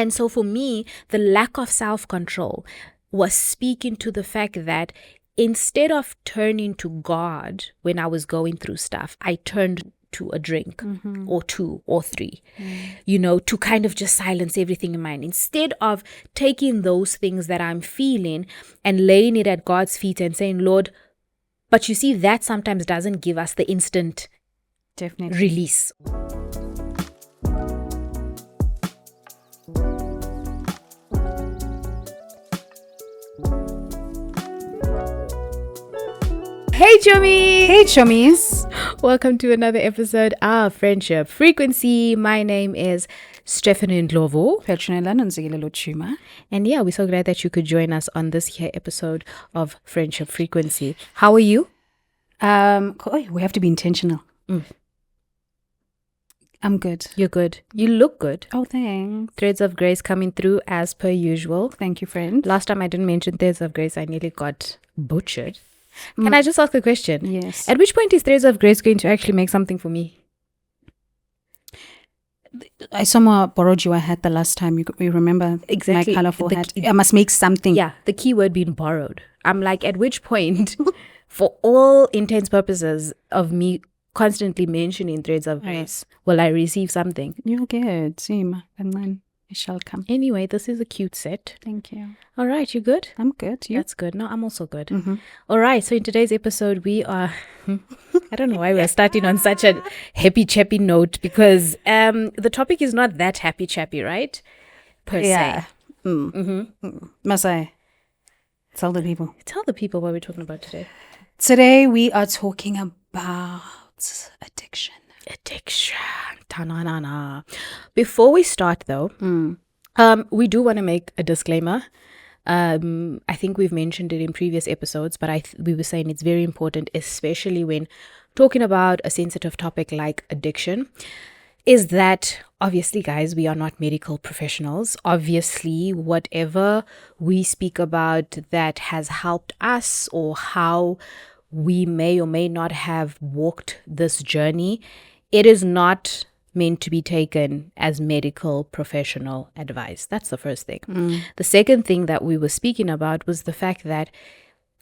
And so for me, the lack of self-control was speaking to the fact that instead of turning to God when I was going through stuff, I turned to a drink or two or three, to kind of just silence everything in mind. Instead of taking those things that I'm feeling and laying it at God's feet and saying, Lord, but you see, that sometimes doesn't give us the instant release. Hey Chommies! Hey Chommies! Welcome to another episode of Friendship Frequency. My name is Stephanie Ndlovu. And yeah, we're so glad that you could join us on this here episode of Friendship Frequency. How are you? We have to be intentional. I'm good. You're good. You look good. Oh, thanks. Threads of Grace coming through as per usual. Thank you, friend. Last time I didn't mention Threads of Grace, I nearly got butchered. Can I just ask a question? Yes. At which point is Threads of Grace going to actually make something for me? I somehow borrowed your hat the last time. You remember? Exactly. My colorful hat. I must make something. Yeah, the keyword being borrowed. I'm like, at which point, for all intents purposes of me constantly mentioning Threads of Grace, will I receive something? You'll get same, and then it shall come. Anyway, this is a cute set. Thank you. All right, you good? I'm good. You? That's good. No, I'm also good. All right, so in today's episode, we are... I don't know why we're starting on such a happy-chappy note, because the topic is not that happy-chappy, right? Per se. Must I tell the people? Tell the people what we're talking about today. Today, we are talking about addiction. Ta-na-na-na. Before we start, though, we do want to make a disclaimer. I think we've mentioned it in previous episodes, but we were saying it's very important, especially when talking about a sensitive topic like addiction, is that obviously, guys, we are not medical professionals. Obviously, whatever we speak about that has helped us or how we may or may not have walked this journey, it is not meant to be taken as medical professional advice. That's the first thing. The second thing that we were speaking about was the fact that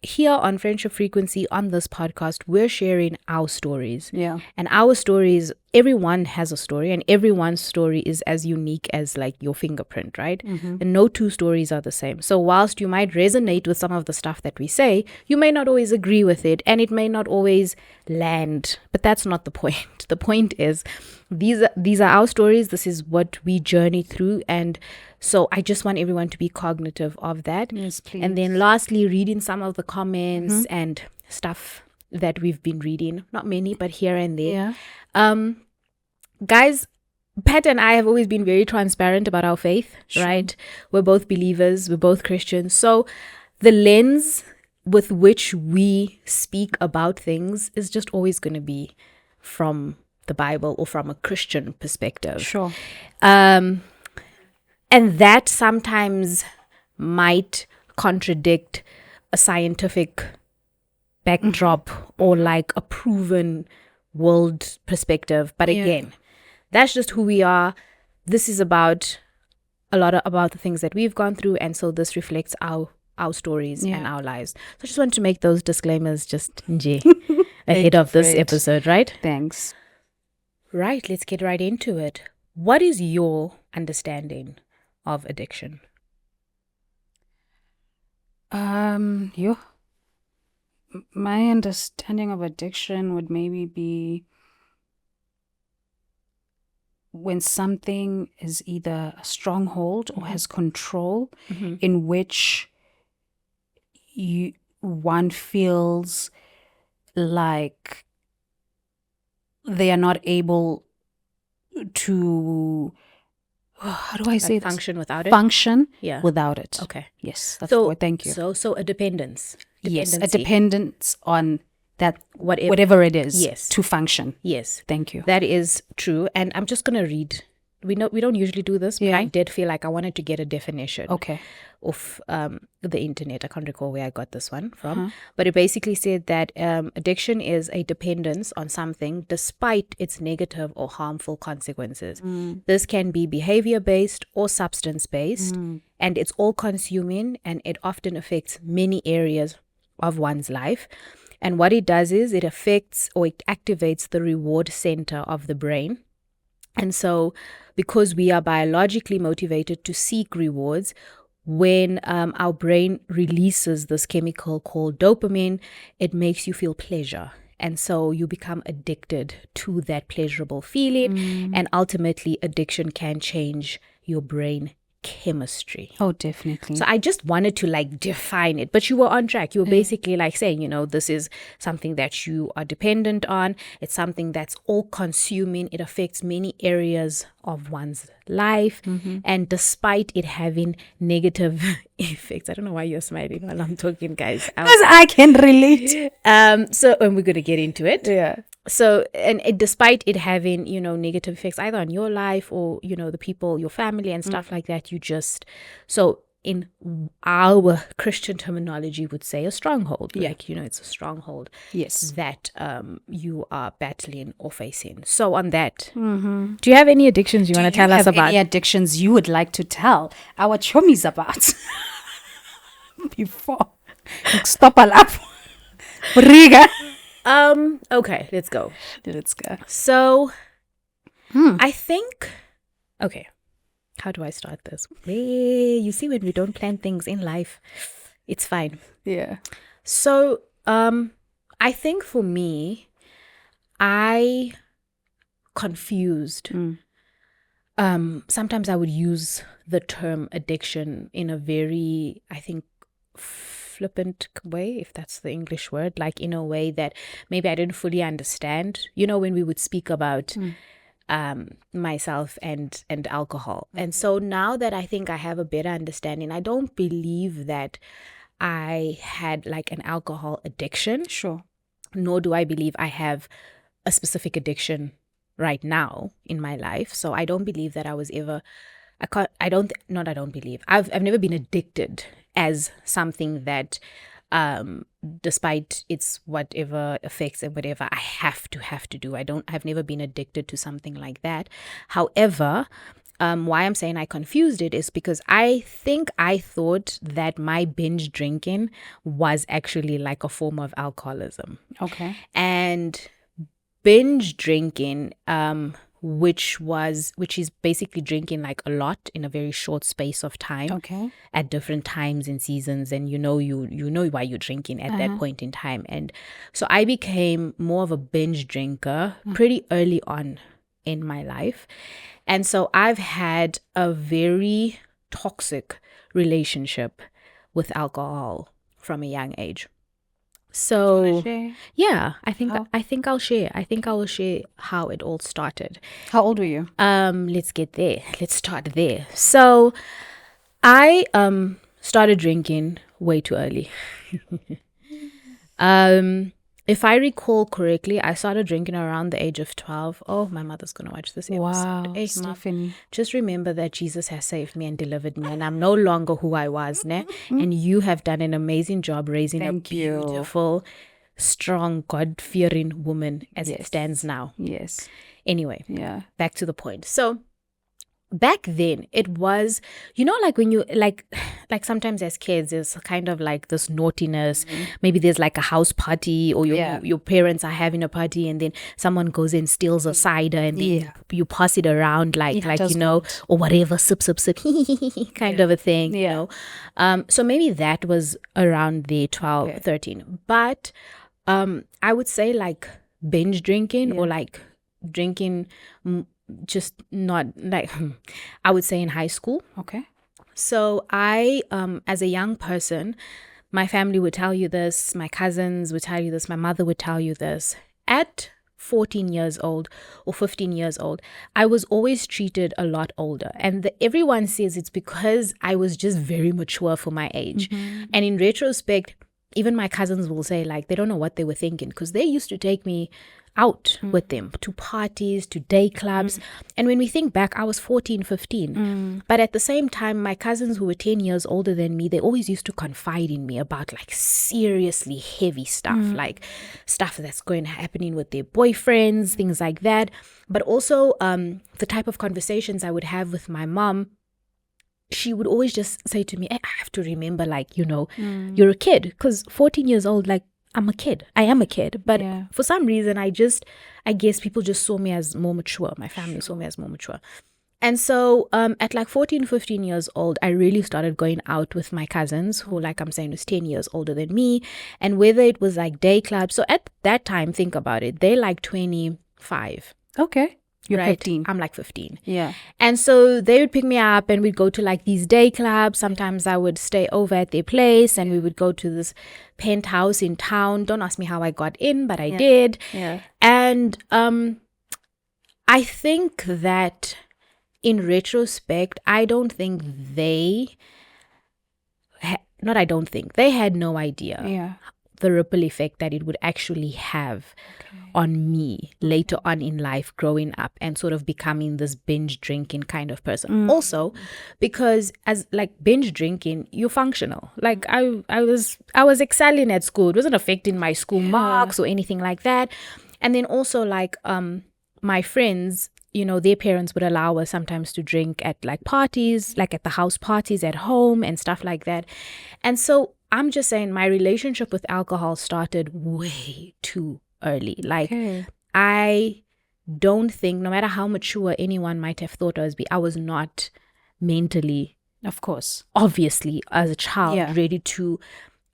here on Friendship Frequency, on this podcast, we're sharing our stories. Yeah. And our stories, everyone has a story, and everyone's story is as unique as like your fingerprint, right? And no two stories are the same. So whilst you might resonate with some of the stuff that we say, you may not always agree with it, and it may not always land. But that's not the point. The point is, these are our stories. This is what we journey through, and so I just want everyone to be cognitive of that. Yes, please. And then lastly, reading some of the comments and stuff that we've been reading. Not many, but here and there. Yeah. Guys, Pat and I have always been very transparent about our faith, right? We're both believers. We're both Christians. So the lens with which we speak about things is just always going to be from the Bible or from a Christian perspective. Sure. And that sometimes might contradict a scientific backdrop or like a proven world perspective. But again, that's just who we are. This is about about the things that we've gone through. And so this reflects our stories and our lives. So I just want to make those disclaimers just ahead of this episode, right? Thanks. Right, let's get right into it. What is your understanding of addiction? My understanding of addiction would maybe be when something is either a stronghold or has control, in which one feels like they are not able to, how do I say this? Function without it? Function without it. Okay. Yes, that's the word. Thank you. So a dependence. Yes, a dependence on that, whatever it is, to function. Yes. Thank you. That is true. And I'm just going to read we don't usually do this, but Yeah. I did feel like I wanted to get a definition Okay. of the internet. I can't recall where I got this one from, but it basically said that addiction is a dependence on something despite its negative or harmful consequences. This can be behavior based or substance based, and it's all consuming, and it often affects many areas of one's life. And what it does is it affects or it activates the reward center of the brain. And so, because we are biologically motivated to seek rewards, when our brain releases this chemical called dopamine, it makes you feel pleasure. And so you become addicted to that pleasurable feeling. And ultimately, addiction can change your brain chemistry. Oh, definitely. So I just wanted to like define it, but you were on track. You were basically like saying, this is something that you are dependent on. It's something that's all consuming. It affects many areas of one's life. And despite it having negative effects, I don't know why you're smiling while I'm talking, guys. Because I can relate. And we're going to get into it. Yeah. So, and despite it having, negative effects either on your life or, the people, your family and stuff like that, so in our Christian terminology would say a stronghold. Yeah. Like, it's a stronghold. Yes. That you are battling or facing. So on that, do you have any addictions you want to tell us about? Any addictions you would like to tell our chommies about? Before. Stop a lap. Briga. Okay, let's go. Let's go. So, I think, okay, how do I start this? You see, when we don't plan things in life, it's fine. Yeah. So, I think for me, I confused. Sometimes I would use the term addiction in a very, I think, flippant way, if that's the English word, like in a way that maybe I didn't fully understand. When we would speak about myself and alcohol. And so now that I think I have a better understanding, I don't believe that I had like an alcohol addiction. Sure. Nor do I believe I have a specific addiction right now in my life. So I don't believe that I was ever, I've never been addicted as something that despite its whatever effects and whatever I have to do. I've never been addicted to something like that. However, why I'm saying I confused it is because I think I thought that my binge drinking was actually like a form of alcoholism. Okay. And binge drinking, which is basically drinking like a lot in a very short space of time. Okay. At different times and seasons, and you know why you're drinking at that point in time. And so I became more of a binge drinker pretty early on in my life. And so I've had a very toxic relationship with alcohol from a young age. So yeah, I think I'll share. I think I will share how it all started. How old were you? Let's get there. Let's start there. So I started drinking way too early. If I recall correctly, I started drinking around the age of 12. Oh, my mother's gonna watch this episode. Wow, Hey, Stephanie. just remember that Jesus has saved me and delivered me, and I'm no longer who I was, ne? And you have done an amazing job raising a beautiful, strong, God-fearing woman as it stands now. Yes. Anyway, Yeah. back to the point. So back then it was, like when you like sometimes as kids there's kind of like this naughtiness. Maybe there's like a house party or your parents are having a party, and then someone goes and steals a cider, and then you pass it around like or whatever, sip kind of a thing. So maybe that was around the 12 13. But I would say like binge drinking or like drinking just not like I would say in high school. Okay. So I as a young person, my family would tell you this, my cousins would tell you this, my mother would tell you this. At 14 years old or 15 years old, I was always treated a lot older, and everyone says it's because I was just very mature for my age. And in retrospect, even my cousins will say like they don't know what they were thinking, because they used to take me out with them to parties, to day clubs. And when we think back, I was 14, 15. But at the same time, my cousins who were 10 years older than me, they always used to confide in me about like seriously heavy stuff, like stuff that's happening with their boyfriends, things like that. But also the type of conversations I would have with my mom. She would always just say to me, I have to remember, like, you're a kid. Because 14 years old, like, I'm a kid. I am a kid. But for some reason, I guess people just saw me as more mature. My family saw me as more mature. And so at like 14, 15 years old, I really started going out with my cousins who, like I'm saying, was 10 years older than me. And whether it was like day clubs. So at that time, think about it. They're like 25. Okay. You're right? 15. I'm like 15. Yeah. And so they would pick me up and we'd go to like these day clubs. Sometimes I would stay over at their place and we would go to this penthouse in town. Don't ask me how I got in, but I did. Yeah. And I think that in retrospect, I don't think they had no idea the ripple effect that it would actually have on me later on in life, growing up and sort of becoming this binge drinking kind of person. Also, because as like binge drinking, you're functional. Like I was excelling at school. It wasn't affecting my school marks or anything like that. And then also like my friends, their parents would allow us sometimes to drink at like parties, like at the house parties at home and stuff like that. And so I'm just saying my relationship with alcohol started way too early. Like I don't think, no matter how mature anyone might have thought I was not mentally, of course, obviously as a child, ready to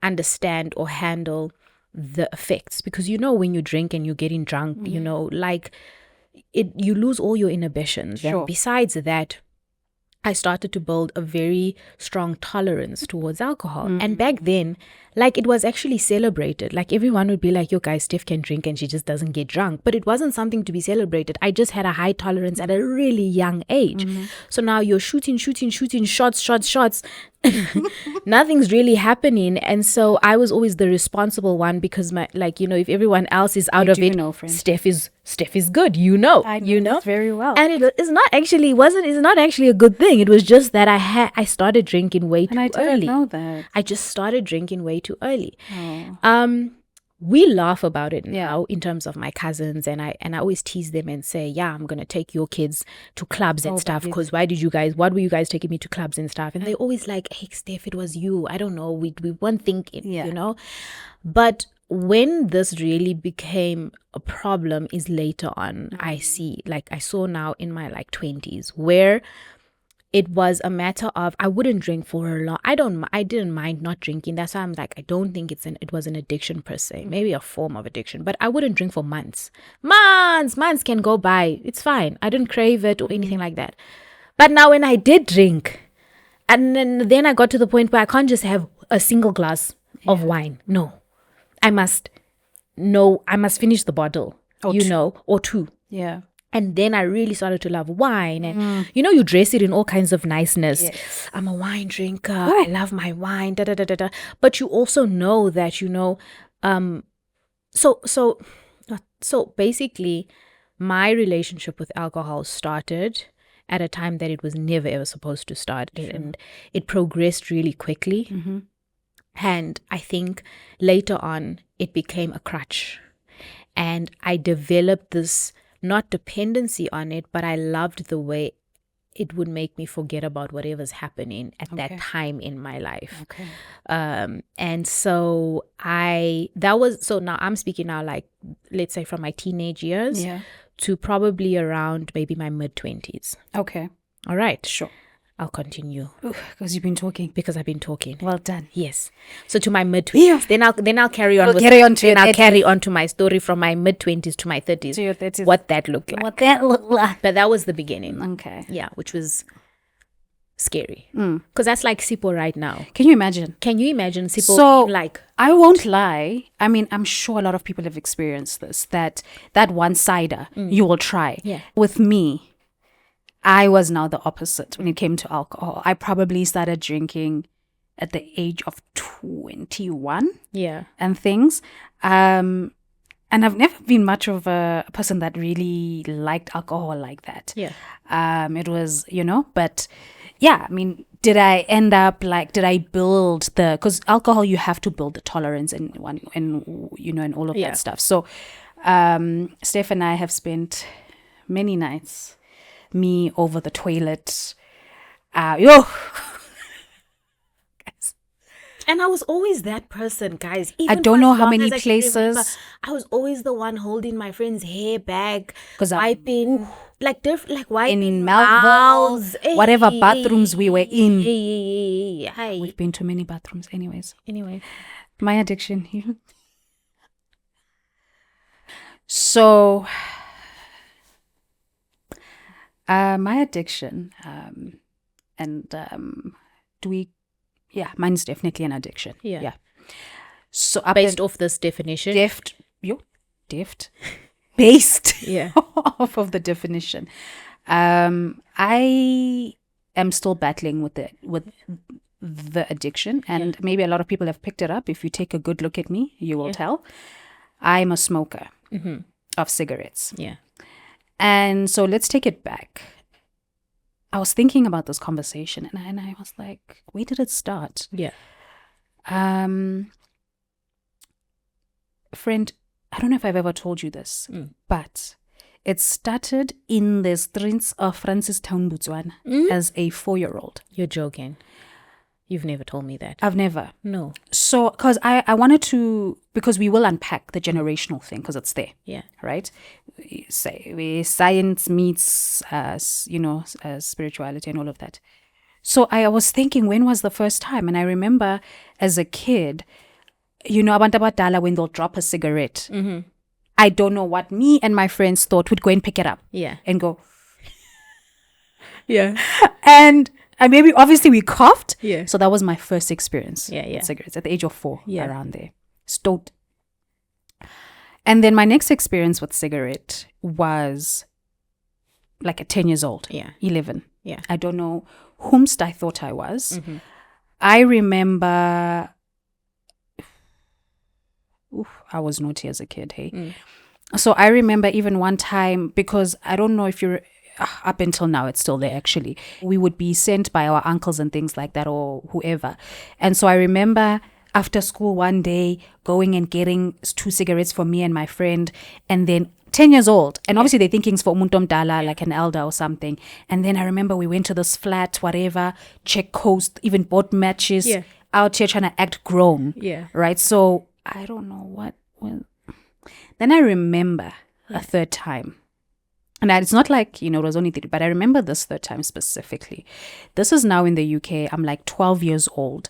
understand or handle the effects. Because when you drink and you're getting drunk, like you lose all your inhibitions. Sure. And besides that, I started to build a very strong tolerance towards alcohol. And back then, like it was actually celebrated. Like everyone would be like, yo guys, Steph can drink and she just doesn't get drunk. But it wasn't something to be celebrated. I just had a high tolerance at a really young age. So now you're shooting shots. Nothing's really happening. And so I was always the responsible one because if everyone else is out of it, Steph is good, I know very well. And it's not actually a good thing. It was just that I started drinking way too early. And I didn't know that. I just started drinking way too early. We laugh about it now in terms of my cousins, and I always tease them and say, I'm gonna take your kids to clubs and stuff, because what were you guys taking me to clubs and stuff? And they're always like, hey Steph, it was you, I don't know, we weren't thinking, but when this really became a problem is later on. I saw now in my like 20s where it was a matter of I wouldn't drink for a long. I didn't mind not drinking. That's why I'm like, I don't think it was an addiction per se, maybe a form of addiction. But I wouldn't drink for months. Months can go by. It's fine. I didn't crave it or anything like that. But now when I did drink, and then I got to the point where I can't just have a single glass of wine. No, I must finish the bottle. Or two. Yeah. And then I really started to love wine. And, you dress it in all kinds of niceness. Yes. I'm a wine drinker. I love my wine. But you also know that, so basically, my relationship with alcohol started at a time that it was never, ever supposed to start. Sure. And it progressed really quickly. And I think later on, it became a crutch. And I developed this, not dependency on it, but I loved the way it would make me forget about whatever's happening at that time in my life. Okay. And so now I'm speaking now, like, let's say from my teenage years to probably around maybe my mid-20s. Okay. All right. Sure. I'll continue. Because you've been talking. Because I've been talking. Well done. Yes. So to my mid-20s. Then I'll carry on. I'll carry on to my story from my mid-20s to my 30s. To your 30s. What that looked like. But that was the beginning. Okay. Yeah, which was scary. Because that's like Sipho right now. Can you imagine? Sipho? So, like, I won't lie. I mean, I'm sure a lot of people have experienced this. That one-sider you will try. Yeah. With me, I was now the opposite when it came to alcohol. I probably started drinking at the age of 21. Yeah. And things. And I've never been much of a person that really liked alcohol like that. Yeah. It was, but yeah, I mean, did I end up did I build because alcohol, you have to build the tolerance and all of that stuff. So, Steph and I have spent many nights, me over the toilet, And I was always that person, guys. I don't know how many places. I was always the one holding my friend's hair back, because wiping, wiping in Melville, whatever bathrooms we were in. Hi. We've been to many bathrooms, anyways. Anyway, my addiction. So, my addiction, mine's definitely an addiction. Yeah. So based off this definition, based yeah off of the definition, I am still battling with the addiction, and maybe a lot of people have picked it up. If you take a good look at me, you will tell I'm a smoker of cigarettes. Yeah. And so let's take it back. I was thinking about this conversation, and I was like, where did it start? Yeah. Friend, I don't know if I've ever told you this, but it started in the streets of Francistown, Botswana, as a 4-year-old. You're joking. You've never told me that. I've never. No. So, because I wanted to, because we will unpack the generational thing, because it's there. Yeah. Right? Where science meets, spirituality and all of that. So I was thinking, when was the first time? And I remember as a kid, abantu abadala, when they'll drop a cigarette, I don't know what me and my friends thought, we'd go and pick it up. Yeah. And go. Yeah. And maybe obviously we coughed. Yeah. So that was my first experience with cigarettes at the age of 4, around there. Stoked. And then my next experience with cigarette was like at 10 years old. Yeah. 11. Yeah. I don't know whomst I thought I was. I remember I was naughty as a kid, hey. So I remember even one time, because I don't know if you're up until now, it's still there actually. We would be sent by our uncles and things like that, or whoever. And so I remember after school one day going and getting 2 cigarettes for me and my friend, and then 10 years old. And obviously they're thinking it's for umuntu omdala, like an elder or something. And then I remember we went to this flat, whatever, check coast, even bought matches, out here trying to act grown. Yeah. Right? So I don't know what. Then I remember a third time. And it's not like, it was only 3, but I remember this third time specifically. This is now in the UK. I'm like 12 years old.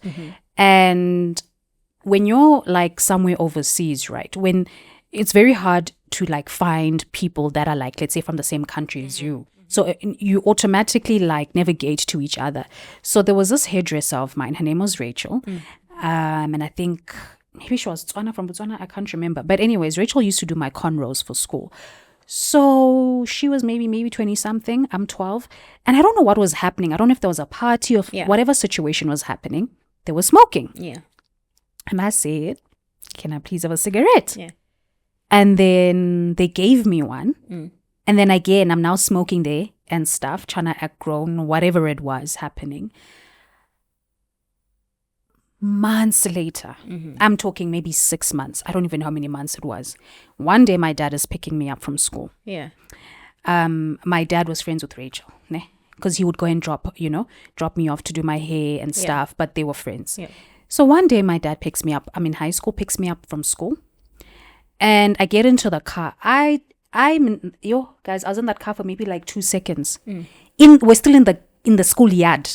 And when you're like somewhere overseas, right, when it's very hard to like find people that are like, let's say, from the same country as you. So you automatically like navigate to each other. So there was this hairdresser of mine. Her name was Rachel. And I think maybe she was from Botswana. I can't remember. But anyways, Rachel used to do my cornrows for school. So she was maybe 20 something. I'm 12. And I don't know what was happening. I don't know if there was a party or whatever situation was happening. They were smoking. Yeah. And I said, can I please have a cigarette? Yeah. And then they gave me one. And then again, I'm now smoking there and stuff, trying to act grown, whatever it was happening. Months later, I'm talking maybe 6 months. I don't even know how many months it was. One day, my dad is picking me up from school. Yeah. My dad was friends with Rachel, because he would go and drop me off to do my hair and stuff, but they were friends. Yeah. So one day, my dad picks me up. I'm in high school, picks me up from school. And I get into the car. Guys, I was in that car for maybe like 2 seconds. We're still in the schoolyard.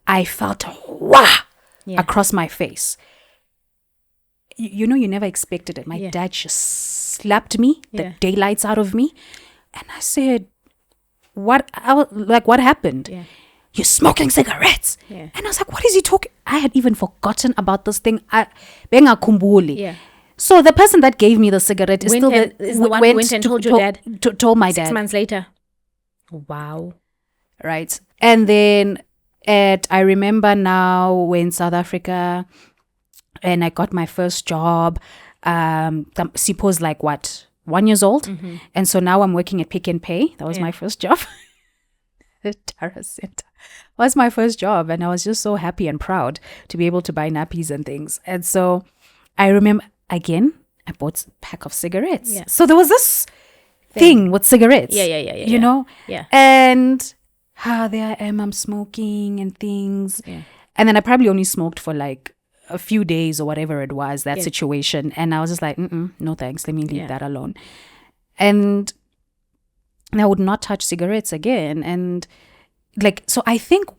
I felt across my face. You never expected it. My dad just slapped me, the daylights out of me. And I said, what happened? Yeah. You're smoking cigarettes. Yeah. And I was like, what is he talking? I had even forgotten about this thing. Benga kumbuli. Yeah. So the person that gave me the cigarette is still the one who went and told your dad. Told my dad. 6 months later. Wow. Right. And then I remember now when South Africa, and I got my first job, Sipo's like what, 1 year old, and so now I'm working at Pick and Pay. That was my first job. The Tara Center was my first job, and I was just so happy and proud to be able to buy nappies and things. And so I remember again, I bought a pack of cigarettes. Yeah. So there was this thing with cigarettes. Yeah. You know? Yeah. And there I am, I'm smoking and things. Yeah. And then I probably only smoked for like a few days or whatever it was, that situation. And I was just like, no thanks, let me leave that alone. And I would not touch cigarettes again. And like, so I think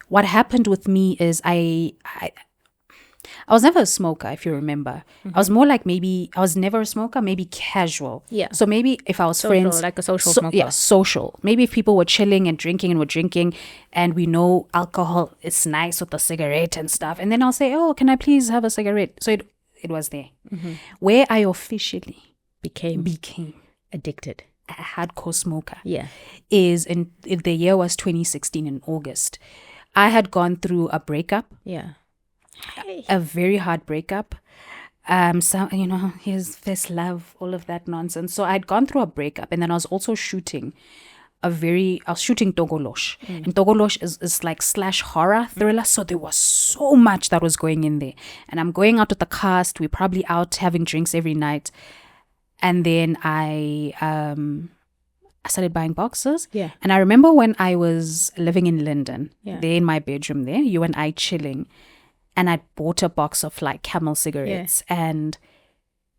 what happened with me is I was never a smoker, if you remember. I was more like, maybe I was never a smoker, maybe casual. Yeah. So maybe if I was Social, friends, like a social smoker. Yeah, social. Maybe if people were chilling and drinking and were drinking, and we know alcohol is nice with a cigarette and stuff, and then I'll say, "Oh, can I please have a cigarette?" So it was there. Where I officially Became addicted, a hardcore smoker. Yeah. Is in the year was 2016 in August. I had gone through a breakup. Yeah. A very hard breakup. So his first love, all of that nonsense. So I'd gone through a breakup, and then I was also shooting Togolosh. And Togolosh is like / horror thriller. So there was so much that was going in there. And I'm going out with the cast. We're probably out having drinks every night. And then I started buying boxes. Yeah. And I remember when I was living in London, Yeah. there in my bedroom there, you and I chilling. And I bought a box of like Camel cigarettes. And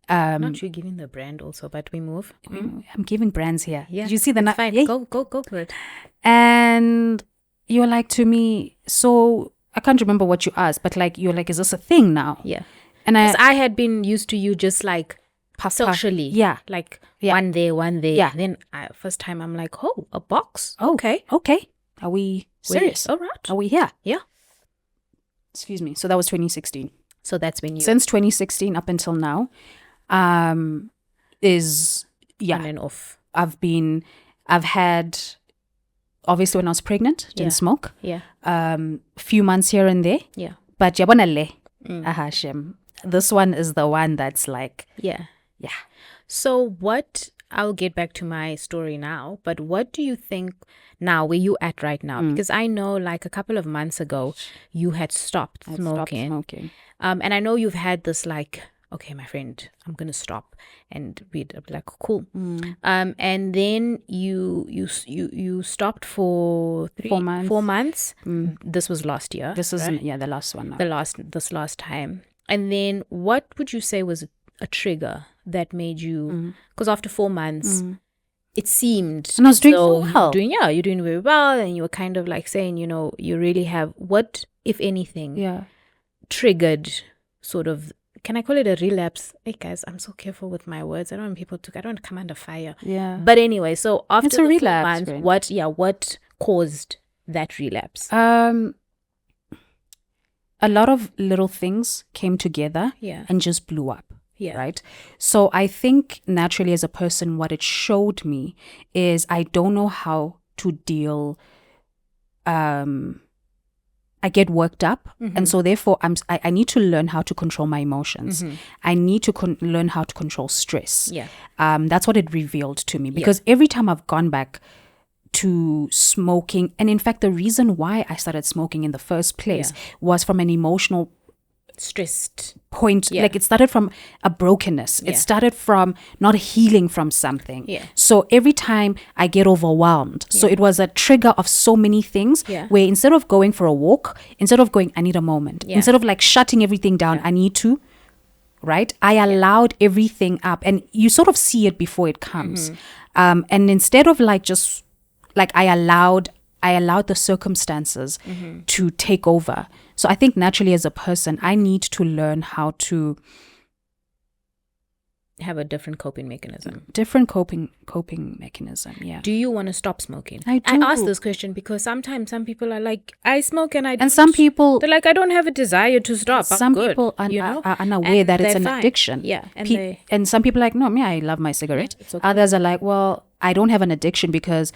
not you giving the brand also, but we move. I'm giving brands here. Yeah. Did you see the It's fine. Yeah. Go for it. And you were like to me, so I can't remember what you asked, but like you're like, is this a thing now? Yeah. And Because I had been used to you just like socially. Yeah. Like Yeah. one day. Yeah. Then first time I'm like, oh, a box. Oh, Okay. Okay. Are we serious? All right. Are we here? Yeah. Excuse me. So that was 2016. So that's when you Since 2016 up until now, is on and off. I've had, obviously when I was pregnant, didn't smoke. Yeah. Few months here and there. Yeah. But yabona le. Shem. This one is the one that's like, Yeah. yeah. So I'll get back to my story now, but what do you think now, where you at right now? Because I know like a couple of months ago, you had stopped smoking. And I know you've had this like, okay, my friend, I'm going to stop. And we'd be like, cool. And then you stopped for 4 months. 4 months. This was last year. This is right? the last one now. This last time. And then what would you say was a trigger that made you, because after 4 months, it seemed, and I was doing so well. You're doing very well, and you were kind of like saying, you really have, what, if anything, triggered sort of, can I call it a relapse? Hey guys, I'm so careful with my words. I don't want people to, I don't want to come under fire. Yeah. But anyway, so after It's a the 4 relapse, months, right? what caused that relapse? A lot of little things came together and just blew up. Yeah. Right. So I think naturally as a person, what it showed me is I don't know how to deal. I get worked up. And so therefore I need to learn how to control my emotions. I need to learn how to control stress. Yeah. That's what it revealed to me, because every time I've gone back to smoking, and in fact the reason why I started smoking in the first place was from an emotional Stressed point. Like it started from a brokenness. It started from not healing from something. Yeah. So every time I get overwhelmed, so it was a trigger of so many things where instead of going for a walk, instead of going, I need a moment, instead of like shutting everything down, I need to, right? I allowed everything up, and you sort of see it before it comes. And instead of like just like I allowed the circumstances to take over. So I think naturally as a person, I need to learn how to have a different coping mechanism. Coping mechanism, yeah. Do you want to stop smoking? I do. I ask this question because sometimes some people are like, I smoke and I don't. And some people, they're like, I don't have a desire to stop. some I'm good. people are unaware And that it's they're an fine. addiction. Yeah. And And some people are like, no, I love my cigarette. It's okay. Others are like, well, I don't have an addiction because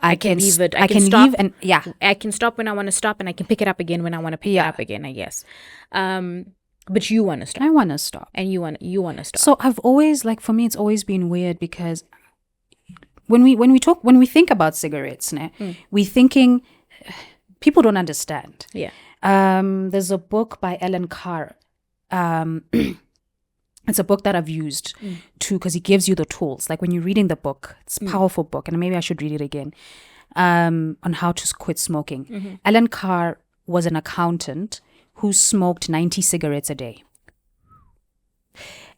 I can leave it. I can stop. leave and I can stop when I want to stop, and I can pick it up again when I want to pick it up again, I guess. But you want to stop. I want to stop. And you want to stop. So I've always, like, for me, it's always been weird because when we think about cigarettes, we're thinking people don't understand. Yeah. There's a book by Alan Carr. It's a book that I've used because he gives you the tools. Like when you're reading the book, it's a powerful book, and maybe I should read it again, on how to quit smoking. Alan Carr was an accountant who smoked 90 cigarettes a day.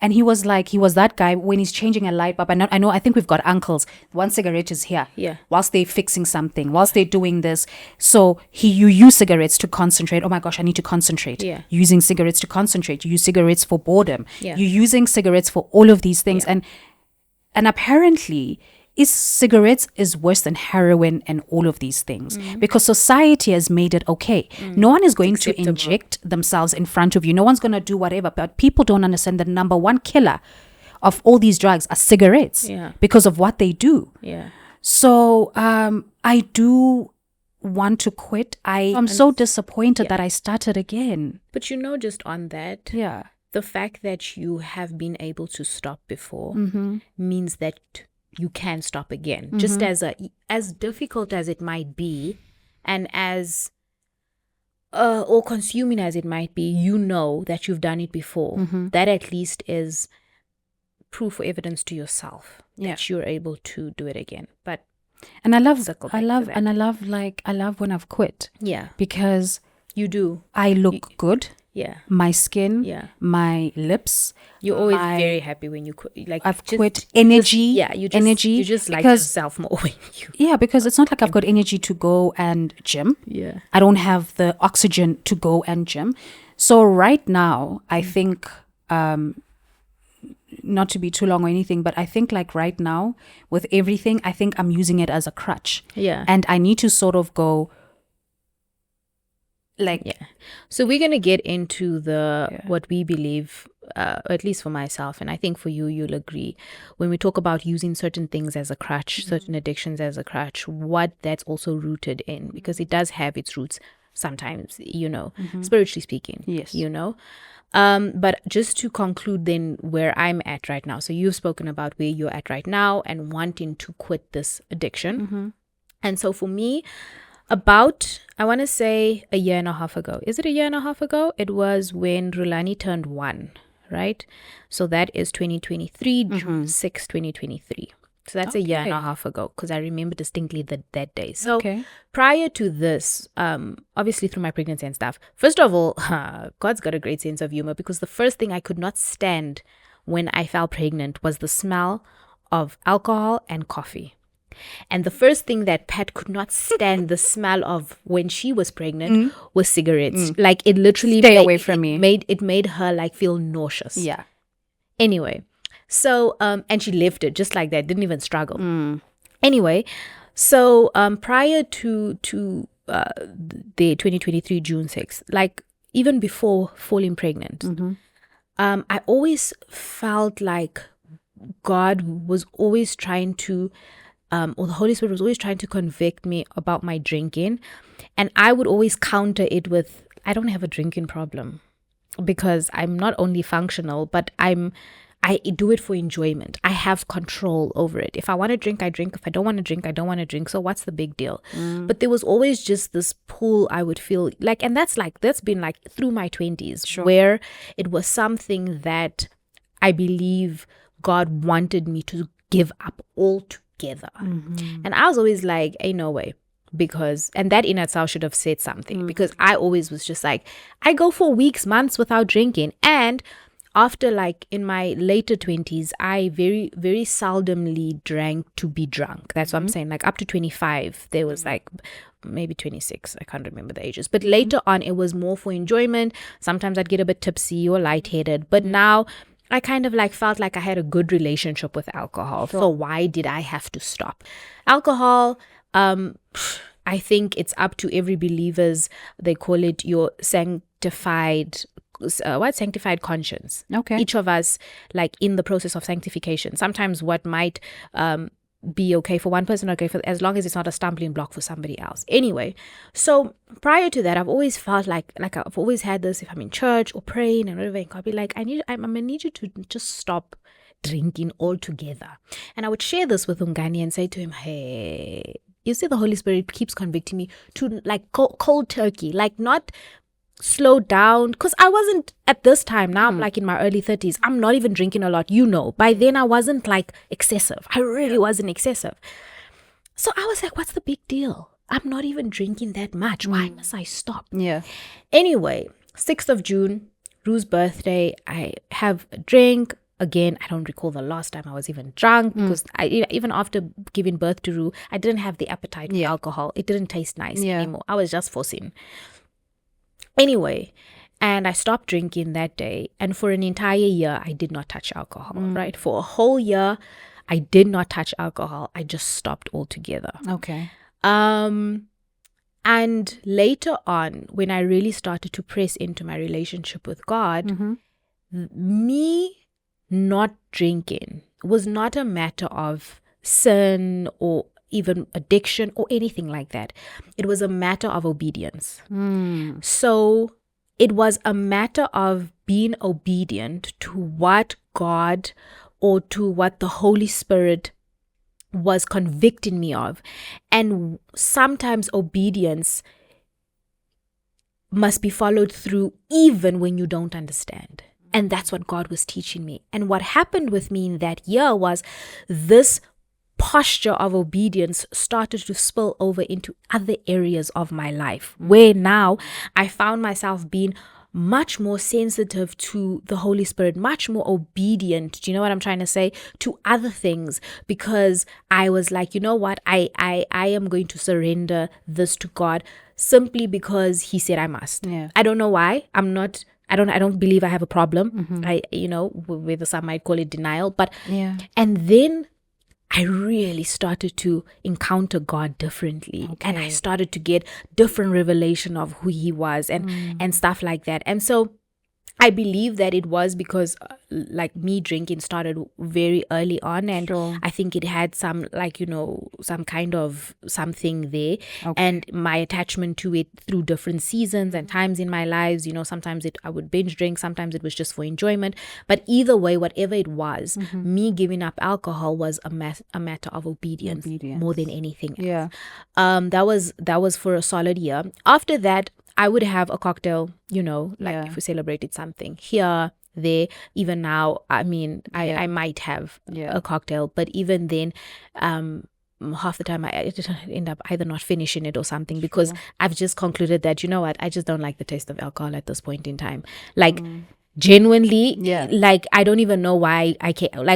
And he was that guy when he's changing a light bulb. I think we've got uncles. One cigarette is here. Yeah. Whilst they're fixing something, whilst they're doing this. So you use cigarettes to concentrate. Oh my gosh, I need to concentrate. Yeah. Using cigarettes to concentrate. You use cigarettes for boredom. Yeah. You're using cigarettes for all of these things. Yeah. And apparently, cigarettes is worse than heroin and all of these things because society has made it okay. No one is going to inject themselves in front of you. No one's going to do whatever. But people don't understand the number one killer of all these drugs are cigarettes because of what they do. Yeah. So I do want to quit. I'm so disappointed that I started again. But just on that, the fact that you have been able to stop before means that you can stop again. Just as difficult as it might be, and as all consuming as it might be, that you've done it before. That at least is proof or evidence to yourself that you're able to do it again. I love when I've quit. Yeah, because you do. I look good. Yeah. My skin, my lips. You're always very happy when you quit. Like I've quit energy. You just like yourself more when you. Yeah, because it's not like I've got energy to go and gym. Yeah. I don't have the oxygen to go and gym. So right now, I think, not to be too long or anything, but I think like right now with everything, I think I'm using it as a crutch. Yeah. And I need to sort of go. So we're gonna get into what we believe, at least for myself, and I think for you, you'll agree, when we talk about using certain things as a crutch, certain addictions as a crutch, what that's also rooted in, because it does have its roots sometimes, spiritually speaking. Yes. But just to conclude then where I'm at right now. So you've spoken about where you're at right now and wanting to quit this addiction. And so for me, I want to say a year and a half ago. Is it a year and a half ago? It was when Rulani turned 1, right? So that is 2023, June 6, 2023. So that's a year and a half ago, because I remember distinctly that day. So prior to this, obviously through my pregnancy and stuff, first of all, God's got a great sense of humor, because the first thing I could not stand when I fell pregnant was the smell of alcohol and coffee. And the first thing that Pat could not stand the smell of when she was pregnant was cigarettes. Like it literally away from me. It made her like feel nauseous. Yeah. Anyway, so and she left it just like that, didn't even struggle. Anyway, so prior to the 2023 June 6th, like even before falling pregnant, I always felt like God was always trying to or the Holy Spirit was always trying to convict me about my drinking. And I would always counter it with, I don't have a drinking problem, because I'm not only functional, but I do it for enjoyment. I have control over it. If I want to drink, I drink. If I don't want to drink, I don't want to drink. So what's the big deal? But there was always just this pull I would feel like, and that's been like through my 20s, where it was something that I believe God wanted me to give up altogether. And I was always like, ain't no way, and that in itself should have said something, because I always was just like, I go for weeks, months without drinking. And after like in my later 20s, I very, very seldomly drank to be drunk. That's what I'm saying. Like up to 25, there was like maybe 26. I can't remember the ages. But later on, it was more for enjoyment. Sometimes I'd get a bit tipsy or lightheaded. But now I kind of like felt like I had a good relationship with alcohol. So why did I have to stop? Alcohol, I think it's up to every believer's, they call it your sanctified conscience. Okay. Each of us, like in the process of sanctification, sometimes what might be okay for one person, okay, for as long as it's not a stumbling block for somebody else. Anyway, so prior to that, I've always felt like I've always had this. If I'm in church or praying and whatever, I'll be like, I'm gonna need you to just stop drinking altogether. And I would share this with Ungani and say to him, hey, you see, the Holy Spirit keeps convicting me to like cold turkey, like not slow down, because I wasn't at this time. Now I'm like in my early 30s. I'm not even drinking a lot, by then I wasn't like excessive. I really wasn't excessive. So I was like, what's the big deal? I'm not even drinking that much. Why must I stop? Anyway, 6th of June, Rue's birthday, I have a drink. Again, I don't recall the last time I was even drunk, because even after giving birth to Rue, I didn't have the appetite for alcohol. It didn't taste nice anymore. I was just forcing. Anyway, and I stopped drinking that day. And for an entire year, I did not touch alcohol, right? For a whole year, I did not touch alcohol. I just stopped altogether. Okay. And later on, when I really started to press into my relationship with God, me not drinking was not a matter of sin or even addiction or anything like that. It was a matter of obedience. So it was a matter of being obedient to what God or to what the Holy Spirit was convicting me of. And sometimes obedience must be followed through even when you don't understand. And that's what God was teaching me. And what happened with me in that year was this posture of obedience started to spill over into other areas of my life, where now I found myself being much more sensitive to the Holy Spirit, much more obedient, do you know what I'm trying to say, to other things, because I was like, you know what, I am going to surrender this to God simply because he said I must. I don't know why. I don't believe I have a problem. Whether some might call it denial, but and then I really started to encounter God differently. And I started to get different revelation of who he was and stuff like that. And so I believe that it was because like me drinking started very early on, and I think it had some some kind of something there, and my attachment to it through different seasons and times in my lives. Sometimes I would binge drink, sometimes it was just for enjoyment, but either way, whatever it was, me giving up alcohol was a matter of obedience more than anything else. That was for a solid year. After that, I would have a cocktail, if we celebrated something here, there. Even now, I mean, I might have a cocktail, but even then, half the time I end up either not finishing it or something, because I've just concluded that, you know what, I just don't like the taste of alcohol at this point in time. Like, genuinely, like, I don't even know why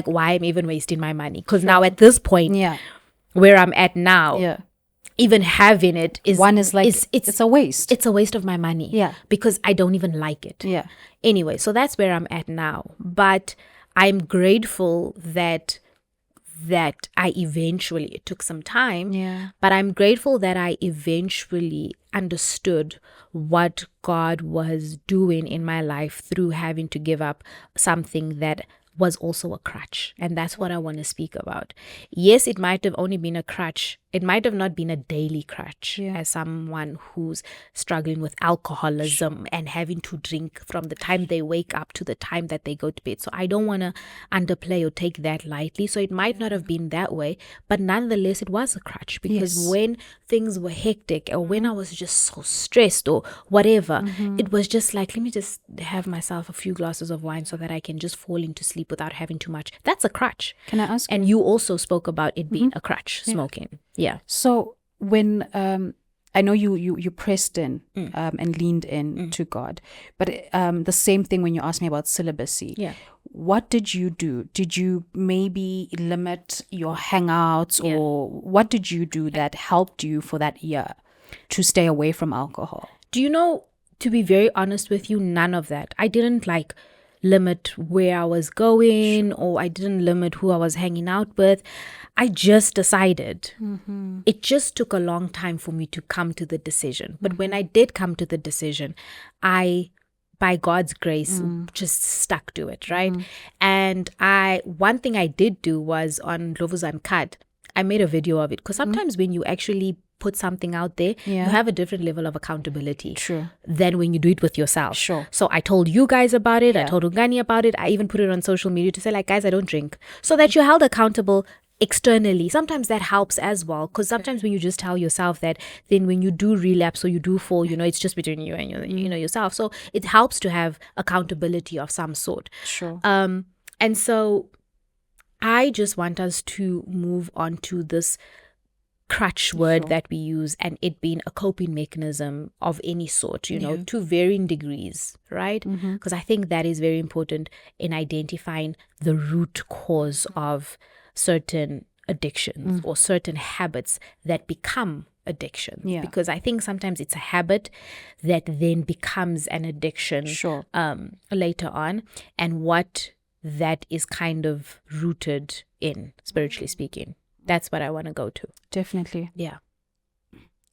why I'm even wasting my money. Because now at this point, where I'm at now, even having it is it's a waste. It's a waste of my money. Because I don't even like it. Anyway, so that's where I'm at now. But I'm grateful that I eventually, it took some time, but I'm grateful that I eventually understood what God was doing in my life through having to give up something that was also a crutch. And that's what I want to speak about. Yes, it might have only been a crutch. It might have not been a daily crutch as someone who's struggling with alcoholism and having to drink from the time they wake up to the time that they go to bed. So I don't want to underplay or take that lightly. So it might not have been that way, but nonetheless, it was a crutch, because when things were hectic or when I was just so stressed or whatever, it was just like, let me just have myself a few glasses of wine so that I can just fall into sleep without having too much. That's a crutch. Can I ask? And you also spoke about it being a crutch, smoking. So when I know you pressed in and leaned in to God, but the same thing when you asked me about celibacy. What did you do? Did you maybe limit your hangouts, or what did you do that helped you for that year to stay away from alcohol? Do you know, to be very honest with you, none of that. I didn't limit where I was going, or I didn't limit who I was hanging out with. I just decided. It just took a long time for me to come to the decision. But when I did come to the decision, I, by God's grace, just stuck to it, right? And one thing I did do was on Ndlovu's Uncut, I made a video of it because sometimes when you actually put something out there, you have a different level of accountability than when you do it with yourself. So I told you guys about it. I told Ungani about it. I even put it on social media to say, like, guys, I don't drink, so that you're held accountable externally. Sometimes that helps as well, because sometimes when you just tell yourself that, then when you do relapse or you do fall, it's just between you and yourself. So it helps to have accountability of some sort. And so I just want us to move on to this crutch word that we use, and it being a coping mechanism of any sort, to varying degrees, right? Because I think that is very important in identifying the root cause of certain addictions or certain habits that become addictions. Because I think sometimes it's a habit that then becomes an addiction later on, and what that is kind of rooted in, spiritually speaking. That's what I want to go to. Definitely. Yeah.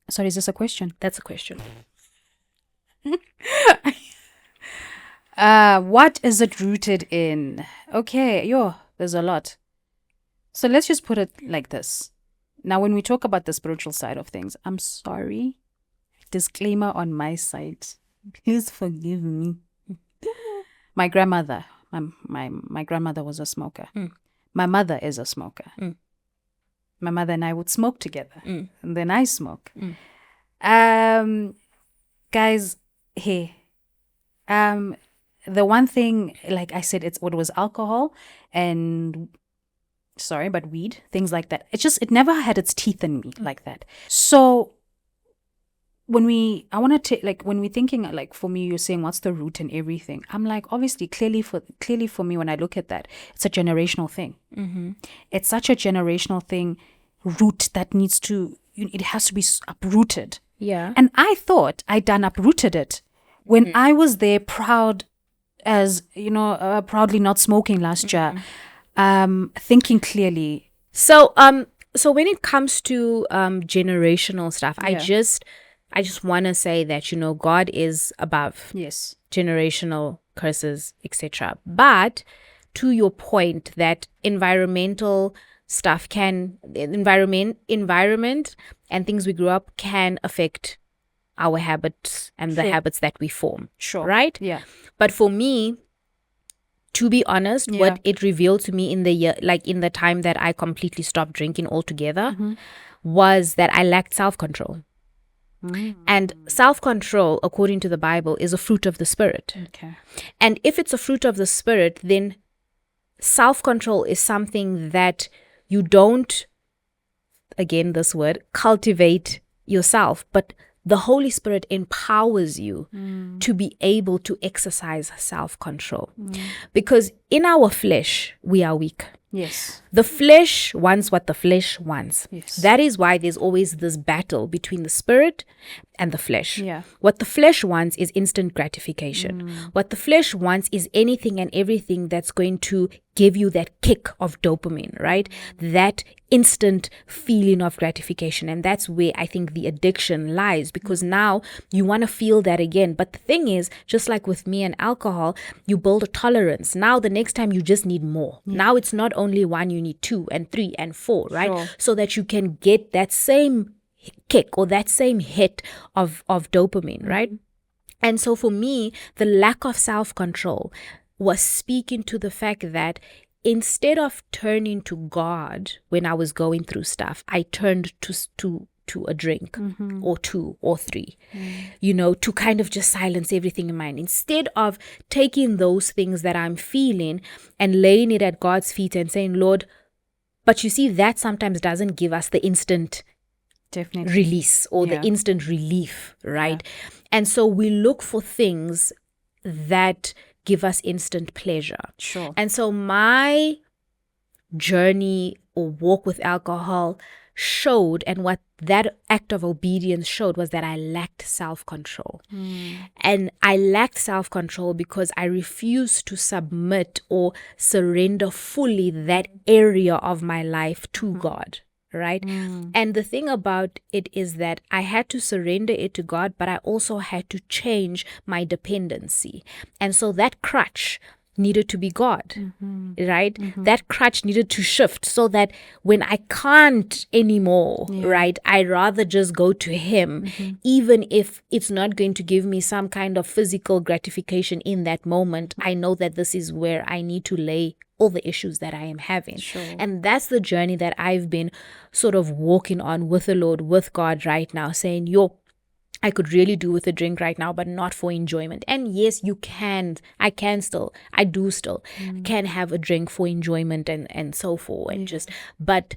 Sorry, is this a question? That's a question. What is it rooted in? Okay, there's a lot. So let's just put it like this. Now, when we talk about the spiritual side of things, I'm sorry. Disclaimer on my side. Please forgive me. My grandmother, my grandmother was a smoker. My mother is a smoker. My mother and I would smoke together. And then I smoke. Guys, hey. The one thing, like I said, it was alcohol and weed, things like that. It never had its teeth in me like that. So when we're thinking, like, for me, you're saying what's the root and everything. I'm like, obviously, clearly for me, when I look at that, it's a generational thing. It's such a generational thing, root that it has to be uprooted. Yeah. And I thought I done uprooted it when I was there proud as, proudly not smoking last year, thinking clearly. So when it comes to generational stuff, I just want to say that, God is above generational curses, etc. But to your point that environmental stuff environment and things we grew up can affect our habits and the habits that we form. Right? Yeah. But for me, to be honest, what it revealed to me in the year, like in the time that I completely stopped drinking altogether, was that I lacked self-control. And self-control, according to the Bible, is a fruit of the Spirit. Okay. And if it's a fruit of the Spirit, then self-control is something that you don't, again, this word, cultivate yourself, but the Holy Spirit empowers you to be able to exercise self-control. Because in our flesh, we are weak. Yes. The flesh wants what the flesh wants. Yes. That is why there's always this battle between the spirit and the flesh. Yeah. What the flesh wants is instant gratification. What the flesh wants is anything and everything that's going to give you that kick of dopamine, right? That instant feeling of gratification. And that's where I think the addiction lies, because now you want to feel that again. But the thing is, just like with me and alcohol, you build a tolerance. Now the next time you just need more. Now it's not only one, you need 2 and 3 and 4, right? Sure. So that you can get that same kick or that same hit of dopamine, right? And so for me, the lack of self-control was speaking to the fact that instead of turning to God when I was going through stuff, I turned to a drink or 2 or 3, to kind of just silence everything in mind. Instead of taking those things that I'm feeling and laying it at God's feet and saying, Lord, but you see, that sometimes doesn't give us the instant release or the instant relief, right? And so we look for things that give us instant pleasure. Sure. And so my journey or walk with alcohol showed, and what that act of obedience showed, was that I lacked self-control. And I lacked self-control because I refused to submit or surrender fully that area of my life to God. Right? And the thing about it is that I had to surrender it to God, but I also had to change my dependency. And so that crutch needed to be God, right? That crutch needed to shift so that when I can't anymore, right, I rather just go to Him, even if it's not going to give me some kind of physical gratification in that moment. I know that this is where I need to lay all the issues that I am having. And that's the journey that I've been sort of walking on with the Lord, with God right now, saying, I could really do with a drink right now, but not for enjoyment. And yes, I do still can have a drink for enjoyment and so forth. And but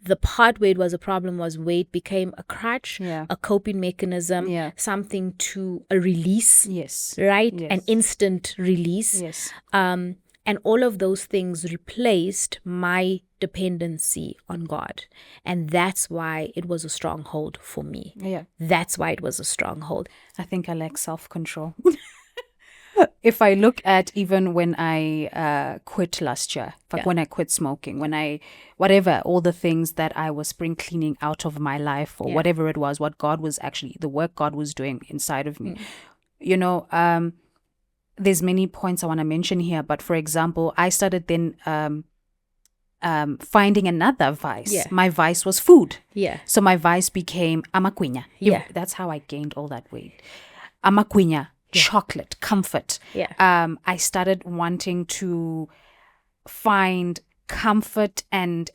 the part where it was a problem was where it became a crutch, a coping mechanism, something a release, right? An instant release. And all of those things replaced my dependency on God. And that's why it was a stronghold for me. That's why it was a stronghold. I think I lack self-control. If I look at even when I quit last year, when I quit smoking, all the things that I was spring cleaning out of my life or whatever it was, what God was actually, the work God was doing inside of me, there's many points I want to mention here, but for example, I started then finding another vice. My vice was food. So my vice became amaquinya. That's how I gained all that weight. Amaquinya, chocolate, comfort. I started wanting to find comfort and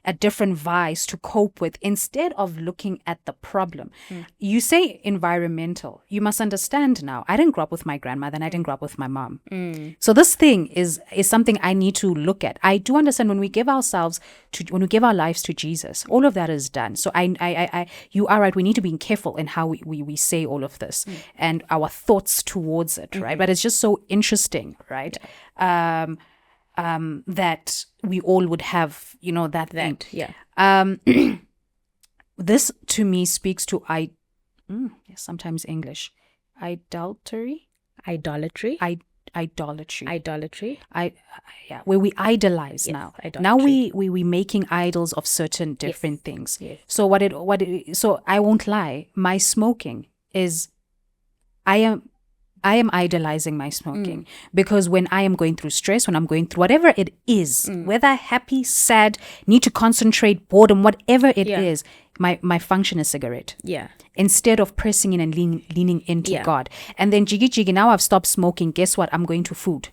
a different vice to cope with instead of looking at the problem. You say environmental. You must understand now, I didn't grow up with my grandmother and I didn't grow up with my mom. So this thing is something I need to look at. I do understand when we give our lives to Jesus, all of that is done. So I you are right, we need to be careful in how we say all of this and our thoughts towards it, right? But it's just so interesting, right? That we all would have, that thing. This to me speaks to sometimes English, idolatry, where we idolize now. Idolatry. Now we making idols of certain different things. So so I won't lie, my smoking is, I am idolizing my smoking because when I am going through stress, when I'm going through whatever it is, whether happy, sad, need to concentrate, boredom, whatever it is, my function is cigarette. Instead of pressing in and leaning into God. And then jiggy, now I've stopped smoking. Guess what? I'm going to food.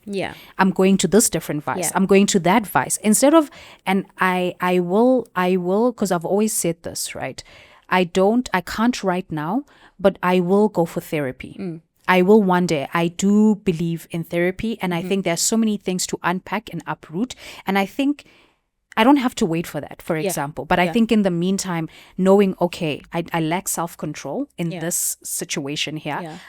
I'm going to this different vice. I'm going to that vice. Instead of, and I will, because I've always said this, right? I can't right now, but I will go for therapy. I will one day. I do believe in therapy, and I think there's so many things to unpack and uproot. And I think I don't have to wait for that, for example. But I think in the meantime, knowing, okay, I lack self-control in this situation here.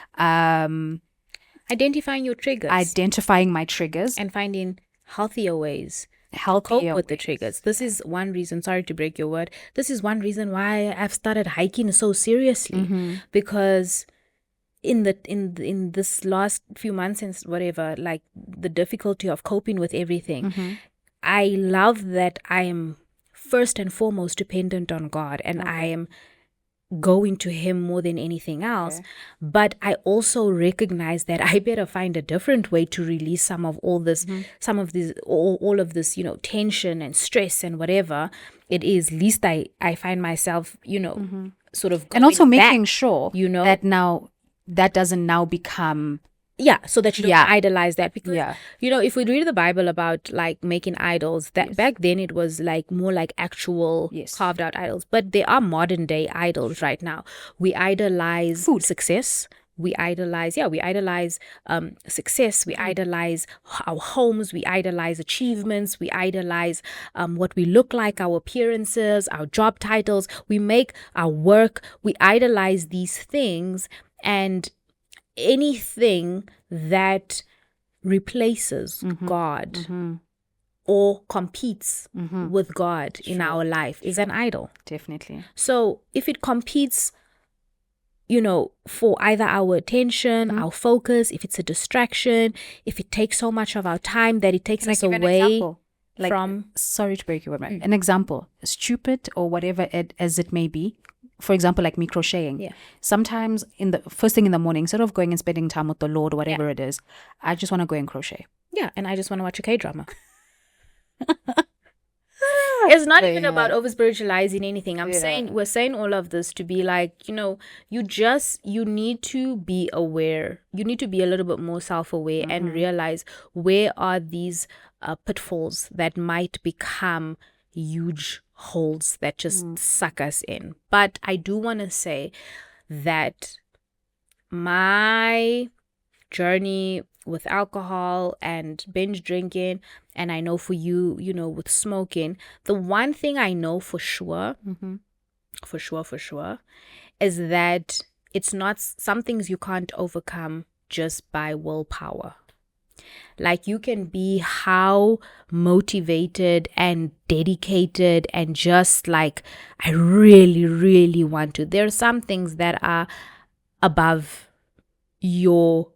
Identifying your triggers. Identifying my triggers. And finding healthier ways to cope with the triggers. This is one reason, sorry to break your word, this is one reason why I've started hiking so seriously. Because in this last few months and whatever, like the difficulty of coping with everything, I love that I am first and foremost dependent on God, and I am going to Him more than anything else. But I also recognize that I better find a different way to release some of all this, all of this, tension and stress and whatever it is. Least I find myself, sort of going and also making back, sure that now that doesn't now become so that you don't idolize that, because if we read the Bible about like making idols, that back then it was like more like actual carved out idols, but there are modern day idols right now. We idolize success. We idolize success. We idolize our homes. We idolize achievements. We idolize what we look like, our appearances, our job titles. We make our work. We idolize these things, and anything that replaces God or competes with God in our life is an idol. Definitely. So if it competes, for either our attention, our focus, if it's a distraction, if it takes so much of our time that it takes us away from... Sorry to break your word. An example, stupid or whatever as it may be. For example, like me crocheting. Sometimes in the first thing in the morning, instead of going and spending time with the Lord or whatever it is, I just want to go and crochet. Yeah, and I just want to watch a K-drama. It's not even about over spiritualizing anything. We're saying all of this to be like, you know, you need to be aware. You need to be a little bit more self-aware and realize where are these pitfalls that might become huge holes that just suck us in. But I do want to say that my journey with alcohol and binge drinking, and I know for you, you know, with smoking, the one thing I know for sure, for sure, is that it's not, some things you can't overcome just by willpower. Like, you can be how motivated and dedicated and just like, I really, really want to. There are some things that are above your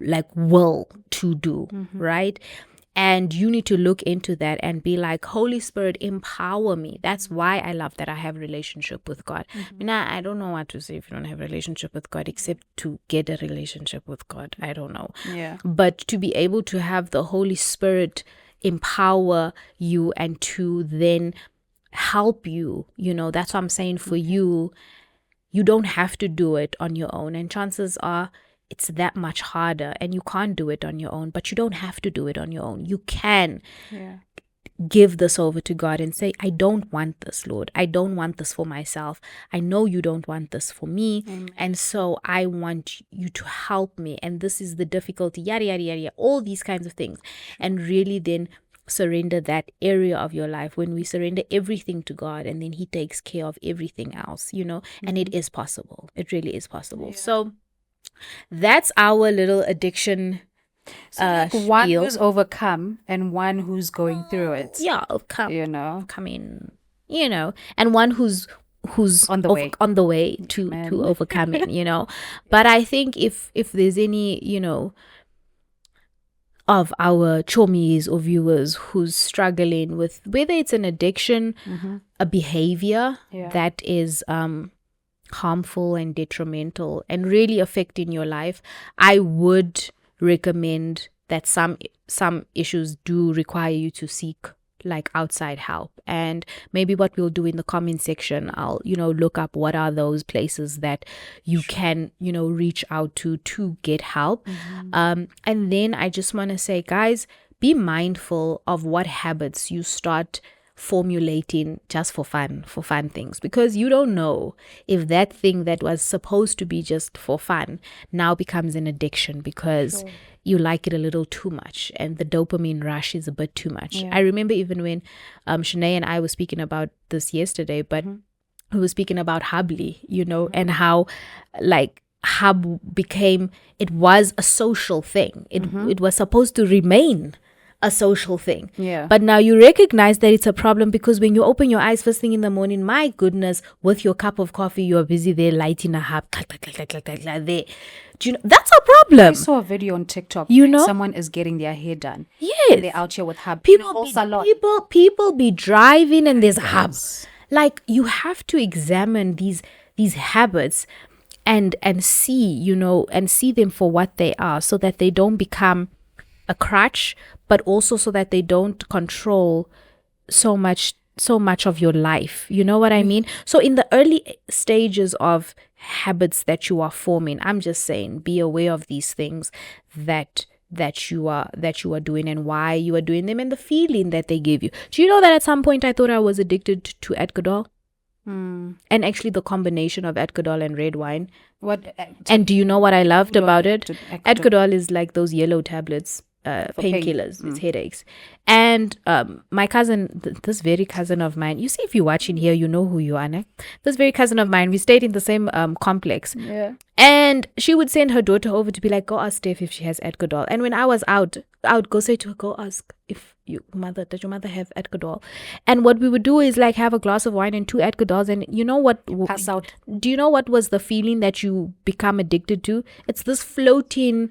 like will to do, right? And you need to look into that and be like, Holy Spirit, empower me. That's why I love that I have a relationship with God. I don't know what to say if you don't have a relationship with God, except to get a relationship with God. I don't know. Yeah. But to be able to have the Holy Spirit empower you and to then help you, you know, that's what I'm saying. For you, you don't have to do it on your own. And chances are it's that much harder and you can't do it on your own, but you don't have to do it on your own. You can give this over to God and say, I don't want this, Lord. I don't want this for myself. I know you don't want this for me. And so I want you to help me. And this is the difficulty, yada, yada, yada, all these kinds of things. And really then surrender that area of your life. When we surrender everything to God, and then he takes care of everything else, you know, and it is possible. It really is possible. So that's our little addiction. Like one who's overcome and one who's going through it. Yeah, coming, you know, and one who's on the way to overcoming, you know. But I think if there's any, you know, of our Chommies or viewers who's struggling with whether it's an addiction, a behavior that is harmful and detrimental and really affecting your life, I would recommend that some issues do require you to seek like outside help. And maybe what we'll do in the comment section, I'll, you know, look up what are those places that you can, you know, reach out to get help. And then I just want to say, guys, be mindful of what habits you start formulating just for fun things, because you don't know if that thing that was supposed to be just for fun now becomes an addiction because you like it a little too much and the dopamine rush is a bit too much. I remember even when Shanae and I were speaking about this yesterday, but we were speaking about Hubly, you know, and how like Hub became, it was a social thing. It was supposed to remain a social thing. But now you recognize that it's a problem, because when you open your eyes first thing in the morning, my goodness, with your cup of coffee, you're busy there lighting a hub. There. Do you know, that's a problem. I saw a video on TikTok. You know, someone is getting their hair done. Yes. They're out here with hub. People be driving and there's a hub. Like, you have to examine these habits and see, you know, and see them for what they are, so that they don't become a crutch, but also so that they don't control so much of your life. You know what I mean? So in the early stages of habits that you are forming, I'm just saying, be aware of these things that you are doing and why you are doing them and the feeling that they give you. Do you know that at some point I thought I was addicted to Adcodol? And actually the combination of Adcodol and red wine. And do you know what I loved about it? Adcodol is like those yellow tablets. Painkillers, it's headaches. And my cousin, this very cousin of mine, you see, if you're watching here, you know who you are, ne? This very cousin of mine, we stayed in the same complex. And she would send her daughter over to be like, go ask Steph if she has Adcodol. And when I was out, I would go say to her, go ask if does your mother have Adcodol? And what we would do is like have a glass of wine and 2 Adcodols, and you know what? Pass out. Do you know what was the feeling that you become addicted to? It's this floating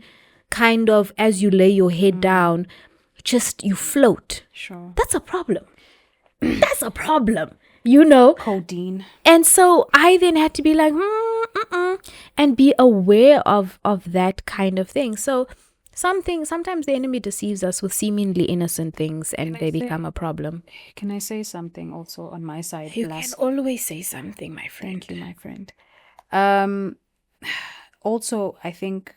kind of, as you lay your head down, just you float. Sure. That's a problem. That's a problem, you know. Codeine. And so I then had to be like, and be aware of that kind of thing. So sometimes the enemy deceives us with seemingly innocent things and they become a problem. Can I say something also on my side? You can always say something, my friend. Thank you, my friend. Also, I think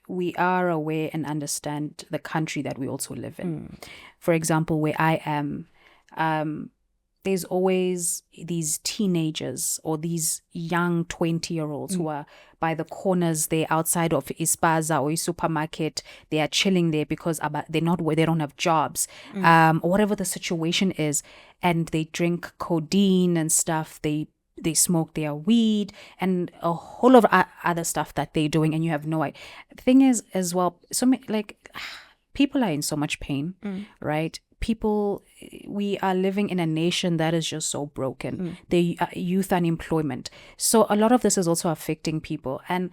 we are aware and understand the country that we also live in. For example, where I am, there's always these teenagers or these young 20-year-olds who are by the corners there outside of Ispaza or a supermarket. They are chilling there because they don't have jobs, or whatever the situation is, and they drink codeine and stuff. They smoke their weed and a whole lot of other stuff that they're doing, and you have no idea. The thing is, as well, people are in so much pain, right? We are living in a nation that is just so broken. The youth unemployment. So a lot of this is also affecting people. And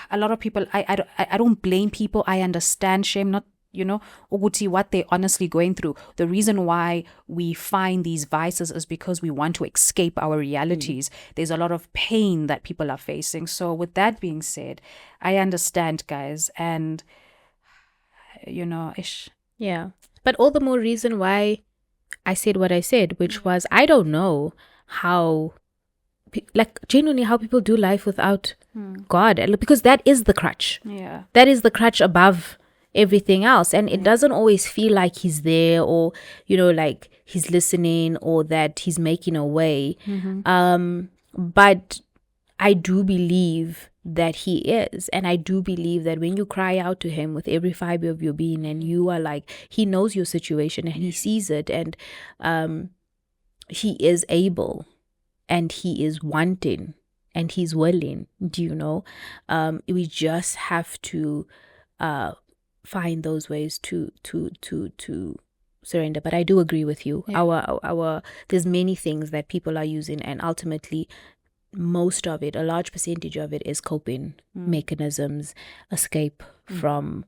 a lot of people, I don't blame people. I understand shame, not, Uguti, what they're honestly going through. The reason why we find these vices is because we want to escape our realities. There's a lot of pain that people are facing. So with that being said, I understand, guys. And, Yeah. But all the more reason why I said what I said, which was, I don't know how, genuinely how people do life without God, because that is the crutch. Yeah. That is the crutch above everything else. And it doesn't always feel like he's there or, like he's listening or that he's making a way. But I do believe that he is, and I do believe that when you cry out to him with every fiber of your being, and you are like, he knows your situation and he sees it, and he is able and he is wanting and he's willing. We just have to find those ways to surrender. But I do agree with you. Our there's many things that people are using, and ultimately most of it, a large percentage of it, is coping mechanisms, escape from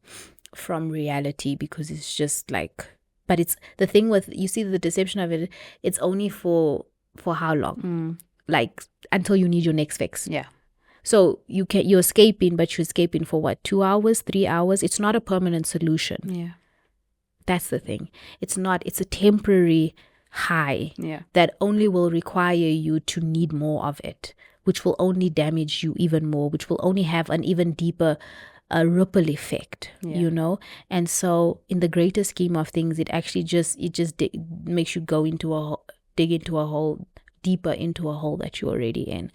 reality, because it's just like, but it's the thing with, you see, the deception of it, it's only for how long? Like until you need your next fix. Yeah. So you're escaping, but you're escaping for what, 2 hours, 3 hours? It's not a permanent solution. Yeah. That's the thing. It's a temporary high that only will require you to need more of it, which will only damage you even more, which will only have an even deeper ripple effect, and so in the greater scheme of things, it actually makes you go dig into a hole, deeper into a hole that you're already in.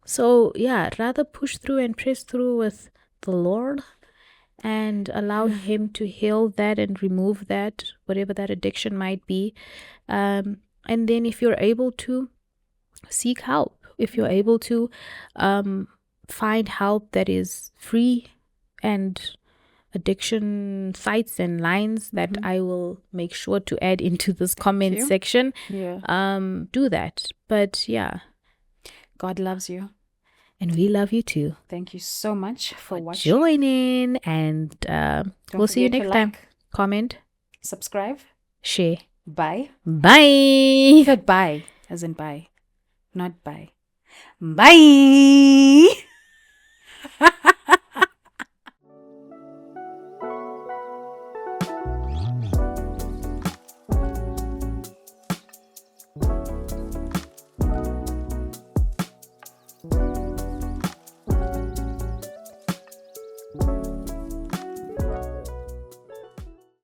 So yeah, rather push through and press through with the Lord and allow him to heal that and remove that, whatever that addiction might be. And then if you're able to, seek help. If you're able to find help that is free, and addiction sites and lines that I will make sure to add into this comment section, do that. But yeah, God loves you. And we love you too. Thank you so much for watching. Joining, and we'll see you next time. Comment, subscribe, share. Bye. Bye. Goodbye, as in bye, not bye. Bye.